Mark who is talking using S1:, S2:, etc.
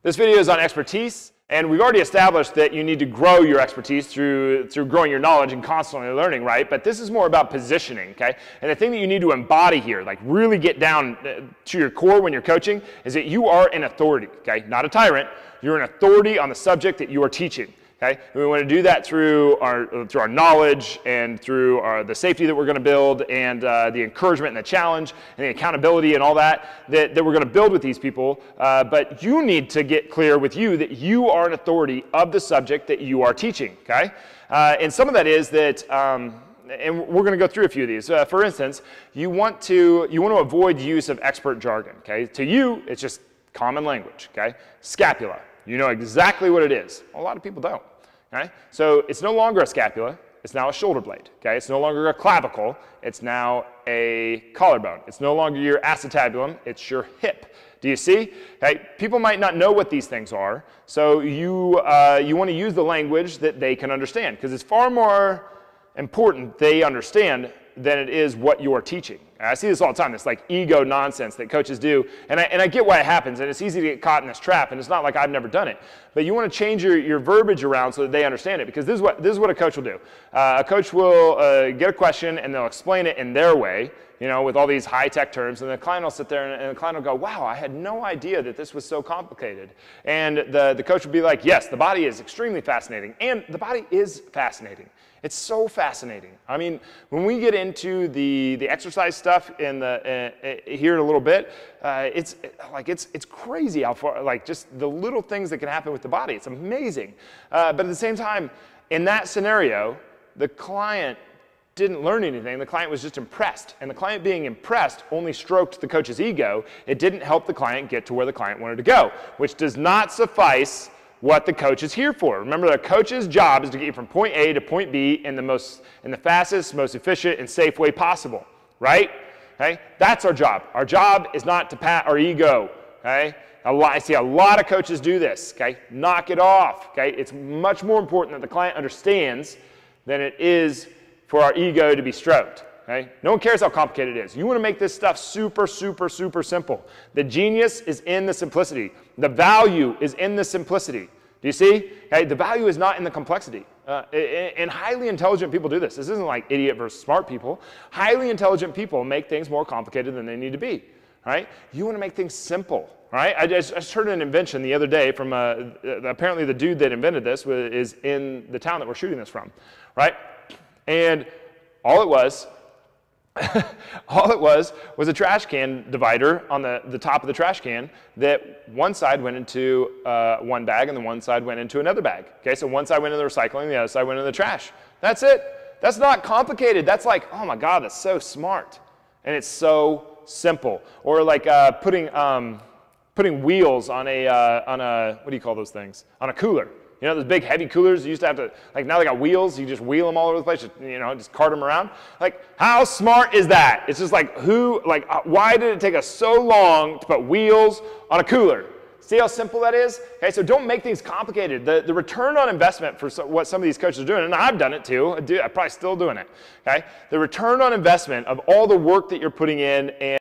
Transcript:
S1: This video is on expertise, and we've already established that you need to grow your expertise through growing your knowledge and constantly learning, right? But this is more about positioning, okay? And the thing that you need to embody here, like really get down to your core when you're coaching, is that you are an authority, okay? Not a tyrant. You're an authority on the subject that you are teaching. Okay? We want to do that through our knowledge and through the safety that we're going to build and the encouragement and the challenge and the accountability and all that we're going to build with these people. But you need to get clear with you that you are an authority of the subject that you are teaching. Okay? And some of that is that, and we're going to go through a few of these. For instance, you want to avoid use of expert jargon. Okay? To you, it's just common language. Okay? Scapula. You know exactly what it is. A lot of people don't. Okay? So it's no longer a scapula, it's now a shoulder blade. Okay? It's no longer a clavicle, it's now a collarbone. It's no longer your acetabulum, it's your hip. Do you see? Okay? People might not know what these things are, so you want to use the language that they can understand, because it's far more important they understand than it is what you're teaching. And I see this all the time, this like ego nonsense that coaches do, and I get why it happens, and it's easy to get caught in this trap, and it's not like I've never done it, but you want to change your verbiage around so that they understand it, because this is what a coach will do. A coach will get a question, and they'll explain it in their way, you know, with all these high-tech terms, and the client will sit there, and the client will go, wow, I had no idea that this was so complicated. And the coach will be like, yes, the body is extremely fascinating, and the body is fascinating. It's so fascinating. I mean, when we get into the exercise stuff in here in a little bit, it's crazy how far, like just the little things that can happen with the body. It's amazing. But at the same time, in that scenario, the client didn't learn anything. The client was just impressed. And the client being impressed only stroked the coach's ego. It didn't help the client get to where the client wanted to go, which does not suffice what the coach is here for. Remember, the coach's job is to get you from point A to point B in the fastest, most efficient, and safe way possible, right? Okay? That's our job. Our job is not to pat our ego, okay? I see a lot of coaches do this, okay? Knock it off, okay? It's much more important that the client understands than it is for our ego to be stroked. Okay? No one cares how complicated it is. You want to make this stuff super, super, super simple. The genius is in the simplicity. The value is in the simplicity. Do you see? Okay? The value is not in the complexity. And highly intelligent people do this. This isn't like idiot versus smart people. Highly intelligent people make things more complicated than they need to be. Right? You want to make things simple. Right? I just heard an invention the other day from apparently the dude that invented this is in the town that we're shooting this from. Right? And all it was a trash can divider on the top of the trash can that one side went into one bag and the one side went into another bag. Okay, so one side went into the recycling, the other side went into the trash. That's it. That's not complicated. That's like, oh my God, that's so smart. And it's so simple. Or like putting wheels on a, what do you call those things? On a cooler. You know, those big heavy coolers, you used to have to, like now they got wheels, you just wheel them all over the place, just cart them around. Like, how smart is that? It's just like, why did it take us so long to put wheels on a cooler? See how simple that is? Okay, so don't make things complicated. The return on investment for what some of these coaches are doing, and I've done it too, I'm probably still doing it, okay? The return on investment of all the work that you're putting in and